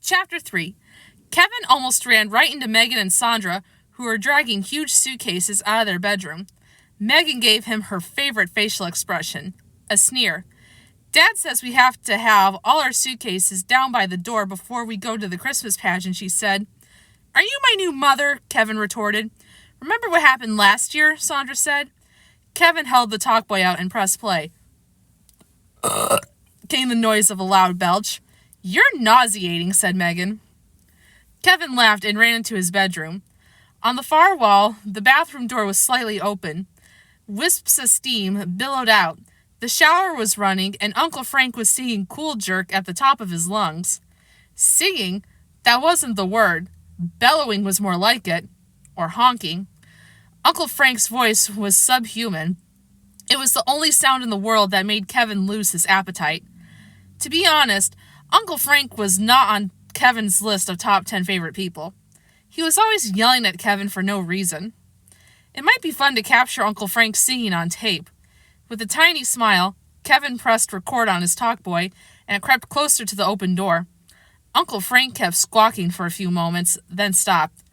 Chapter 3. Kevin almost ran right into Megan and Sandra, who were dragging huge suitcases out of their bedroom. Megan gave him her favorite facial expression, a sneer. Dad says we have to have all our suitcases down by the door before we go to the Christmas pageant, she said. Are you my new mother? Kevin retorted. Remember what happened last year? Sandra said. Kevin held the Talkboy out and pressed play. Came the noise of a loud belch. You're nauseating, said Megan. Kevin laughed and ran into his bedroom. On the far wall, the bathroom door was slightly open. Wisps of steam billowed out. The shower was running, and Uncle Frank was singing Cool Jerk at the top of his lungs. Singing? That wasn't the word. Bellowing was more like it. Or honking. Uncle Frank's voice was subhuman. It was the only sound in the world that made Kevin lose his appetite. To be honest, Uncle Frank was not on Kevin's list of top 10 favorite people. He was always yelling at Kevin for no reason. It might be fun to capture Uncle Frank singing on tape. With a tiny smile, Kevin pressed record on his Talkboy, and it crept closer to the open door. Uncle Frank kept squawking for a few moments, then stopped.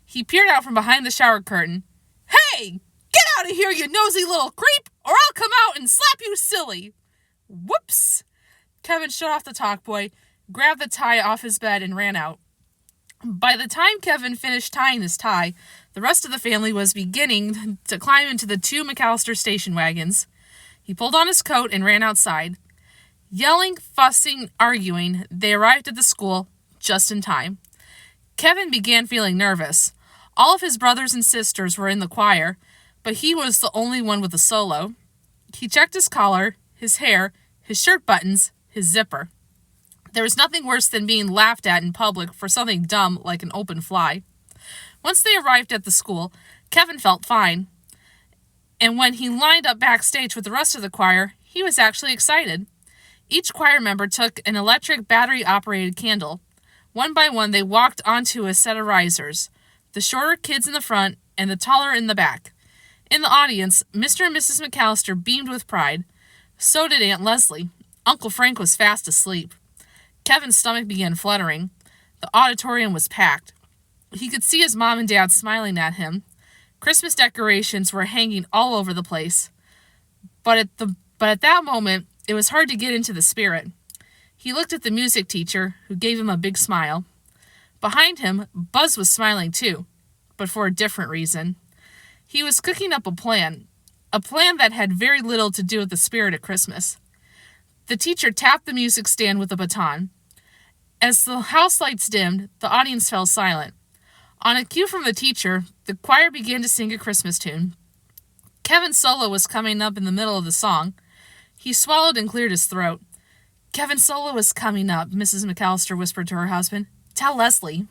He peered out from behind the shower curtain. Hey! Get out of here, you nosy little creep, or I'll come out and slap you silly! Whoops! Kevin shut off the Talkboy, grabbed the tie off his bed, and ran out. By the time Kevin finished tying his tie, the rest of the family was beginning to climb into the two McAllister station wagons. He pulled on his coat and ran outside. Yelling, fussing, arguing, they arrived at the school just in time. Kevin began feeling nervous. All of his brothers and sisters were in the choir, but he was the only one with a solo. He checked his collar, his hair, his shirt buttons, his zipper. There was nothing worse than being laughed at in public for something dumb like an open fly. Once they arrived at the school, Kevin felt fine. And when he lined up backstage with the rest of the choir, he was actually excited. Each choir member took an electric battery-operated candle. One by one, they walked onto a set of risers, the shorter kids in the front and the taller in the back. In the audience, Mr. and Mrs. McAllister beamed with pride. So did Aunt Leslie. Uncle Frank was fast asleep. Kevin's stomach began fluttering. The auditorium was packed. He could see his mom and dad smiling at him. Christmas decorations were hanging all over the place. But at that moment, it was hard to get into the spirit. He looked at the music teacher, who gave him a big smile. Behind him, Buzz was smiling too, but for a different reason. He was cooking up a plan that had very little to do with the spirit of Christmas. The teacher tapped the music stand with a baton. As the house lights dimmed, the audience fell silent. On a cue from the teacher, the choir began to sing a Christmas tune. Kevin's solo was coming up in the middle of the song. He swallowed and cleared his throat. Kevin's solo is coming up, Mrs. McAllister whispered to her husband. Tell Leslie.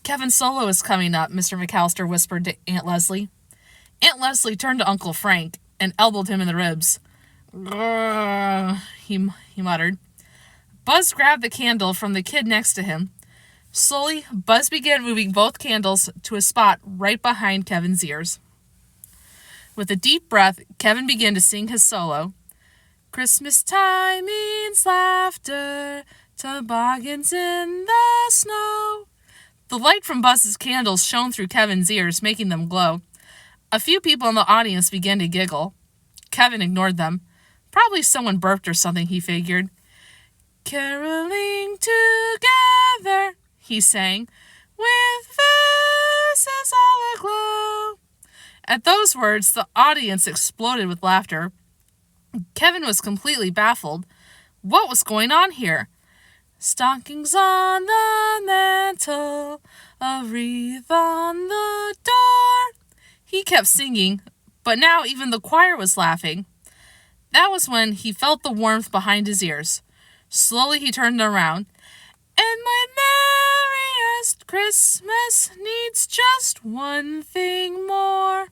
Kevin's solo is coming up, Mr. McAllister whispered to Aunt Leslie. Aunt Leslie turned to Uncle Frank and elbowed him in the ribs. Grrr, he muttered. Buzz grabbed the candle from the kid next to him. Slowly, Buzz began moving both candles to a spot right behind Kevin's ears. With a deep breath, Kevin began to sing his solo. Christmas time means laughter, toboggans in the snow. The light from Buzz's candles shone through Kevin's ears, making them glow. A few people in the audience began to giggle. Kevin ignored them. Probably someone burped or something, he figured. Caroling together, he sang, with faces all aglow. At those words, the audience exploded with laughter. Kevin was completely baffled. What was going on here? Stockings on the mantle, a wreath on the door. He kept singing, but now even the choir was laughing. That was when he felt the warmth behind his ears. Slowly he turned around. And my merriest Christmas needs just one thing more.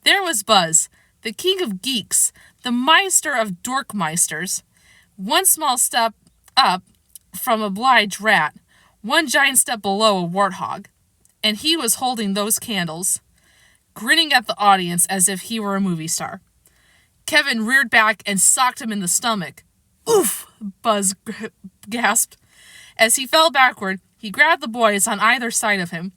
There was Buzz, the king of geeks, the meister of dorkmeisters. One small step up from a obliged rat, one giant step below a warthog. And he was holding those candles, grinning at the audience as if he were a movie star. Kevin reared back and socked him in the stomach. Oof, Buzz gasped. As he fell backward, he grabbed the boys on either side of him.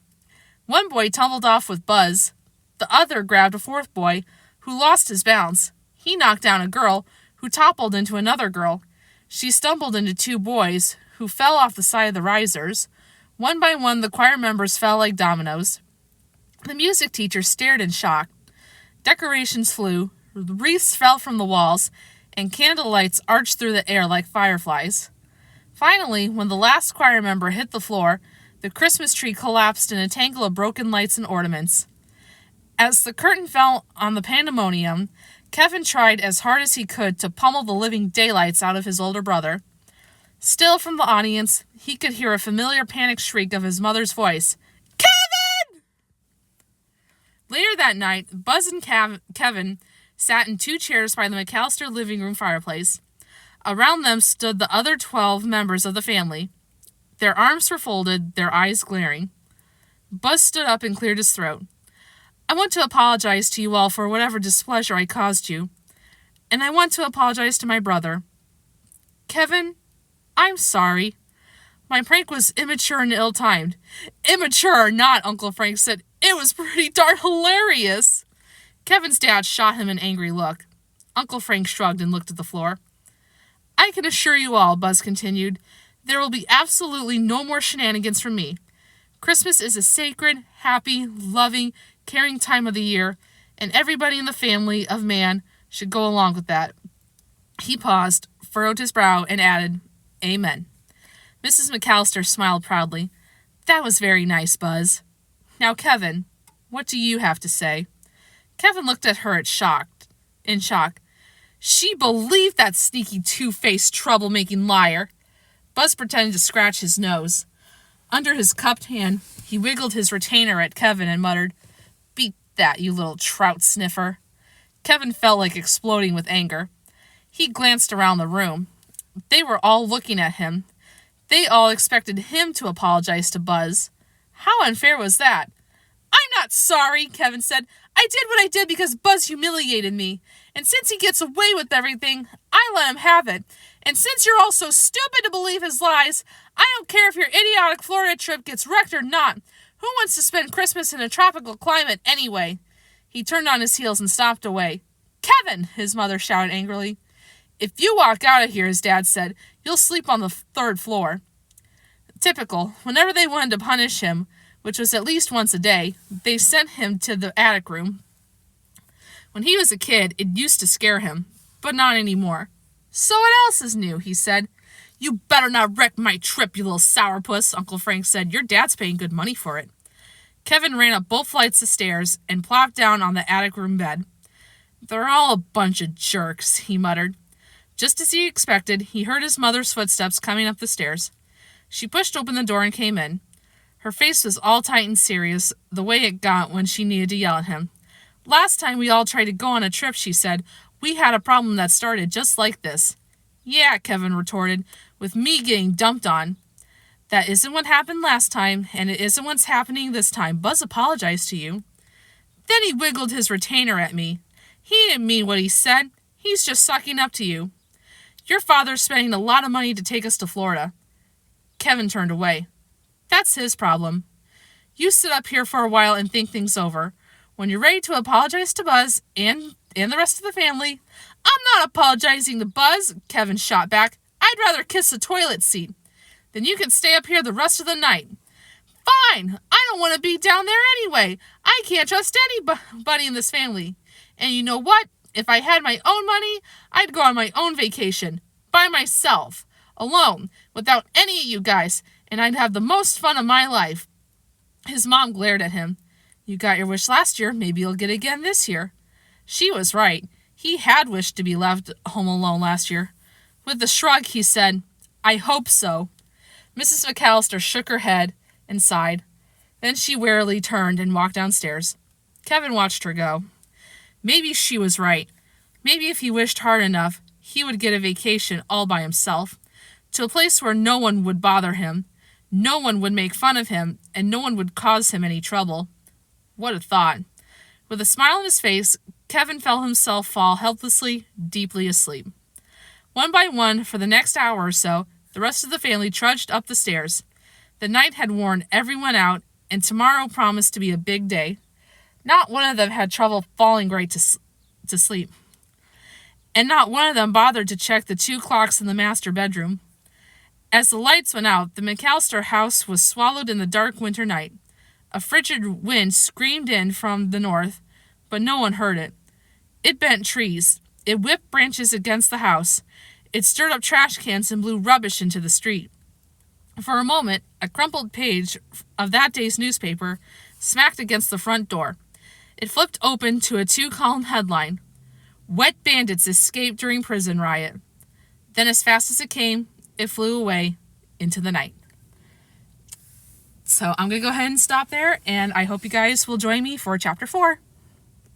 One boy tumbled off with Buzz. The other grabbed a fourth boy, who lost his balance. He knocked down a girl, who toppled into another girl. She stumbled into two boys, who fell off the side of the risers. One by one, the choir members fell like dominoes. The music teacher stared in shock. Decorations flew, wreaths fell from the walls, and candle lights arched through the air like fireflies. Finally, when the last choir member hit the floor, the Christmas tree collapsed in a tangle of broken lights and ornaments. As the curtain fell on the pandemonium, Kevin tried as hard as he could to pummel the living daylights out of his older brother. Still from the audience, he could hear a familiar panic shriek of his mother's voice. Kevin! Later that night, Buzz and Kevin sat in two chairs by the McAllister living room fireplace. Around them stood the other 12 members of the family. Their arms were folded, their eyes glaring. Buzz stood up and cleared his throat. I want to apologize to you all for whatever displeasure I caused you. And I want to apologize to my brother. Kevin, I'm sorry. My prank was immature and ill-timed. Immature or not, Uncle Frank said, it was pretty darn hilarious. Kevin's dad shot him an angry look. Uncle Frank shrugged and looked at the floor. I can assure you all, Buzz continued, there will be absolutely no more shenanigans from me. Christmas is a sacred, happy, loving, caring time of the year, and everybody in the family of man should go along with that. He paused, furrowed his brow, and added, Amen. Mrs. McAllister smiled proudly. That was very nice, Buzz. Now, Kevin, what do you have to say? Kevin looked at her in shock. She believed that sneaky, two-faced, troublemaking liar. Buzz pretended to scratch his nose. Under his cupped hand, he wiggled his retainer at Kevin and muttered, Beat that, you little trout sniffer. Kevin felt like exploding with anger. He glanced around the room. They were all looking at him. They all expected him to apologize to Buzz. How unfair was that? I'm not sorry, Kevin said. I did what I did because Buzz humiliated me. And since he gets away with everything, I let him have it. And since you're all so stupid to believe his lies, I don't care if your idiotic Florida trip gets wrecked or not. Who wants to spend Christmas in a tropical climate anyway? He turned on his heels and stomped away. Kevin, his mother shouted angrily. If you walk out of here, his dad said, you'll sleep on the third floor. Typical. Whenever they wanted to punish him, which was at least once a day, they sent him to the attic room. When he was a kid, it used to scare him, but not anymore. So what else is new, he said. You better not wreck my trip, you little sourpuss, Uncle Frank said. Your dad's paying good money for it. Kevin ran up both flights of stairs and plopped down on the attic room bed. They're all a bunch of jerks, he muttered. Just as he expected, he heard his mother's footsteps coming up the stairs. She pushed open the door and came in. Her face was all tight and serious, the way it got when she needed to yell at him. Last time we all tried to go on a trip, she said, we had a problem that started just like this. Yeah, Kevin retorted, with me getting dumped on. That isn't what happened last time, and it isn't what's happening this time. Buzz apologized to you. Then he wiggled his retainer at me. He didn't mean what he said. He's just sucking up to you. Your father's spending a lot of money to take us to Florida. Kevin turned away. That's his problem. You sit up here for a while and think things over. When you're ready to apologize to Buzz and the rest of the family, I'm not apologizing to Buzz, Kevin shot back. I'd rather kiss a toilet seat. Then you can stay up here the rest of the night. Fine. I don't want to be down there anyway. I can't trust anybody in this family. And you know what? If I had my own money, I'd go on my own vacation. By myself. Alone. Without any of you guys. And I'd have the most fun of my life. His mom glared at him. You got your wish last year. Maybe you'll get it again this year. She was right. He had wished to be left home alone last year. With a shrug, he said, I hope so. Mrs. McAllister shook her head and sighed. Then she wearily turned and walked downstairs. Kevin watched her go. Maybe she was right. Maybe if he wished hard enough, he would get a vacation all by himself, to a place where no one would bother him, no one would make fun of him, and no one would cause him any trouble. What a thought. With a smile on his face, Kevin felt himself fall helplessly, deeply asleep. One by one, for the next hour or so, The rest of the family trudged up the stairs. The night had worn everyone out, and tomorrow promised to be a big day. Not one of them had trouble falling right to sleep. And not one of them bothered to check the 2 clocks in the master bedroom. As the lights went out, the McAllister house was swallowed in the dark winter night. A frigid wind screamed in from the north, but no one heard it. It bent trees. It whipped branches against the house. It stirred up trash cans and blew rubbish into the street. For a moment, a crumpled page of that day's newspaper smacked against the front door. It flipped open to a 2-column headline: "Wet bandits escaped during prison riot." Then, as fast as it came, it flew away into the night. So I'm going to go ahead and stop there, and I hope you guys will join me for Chapter 4.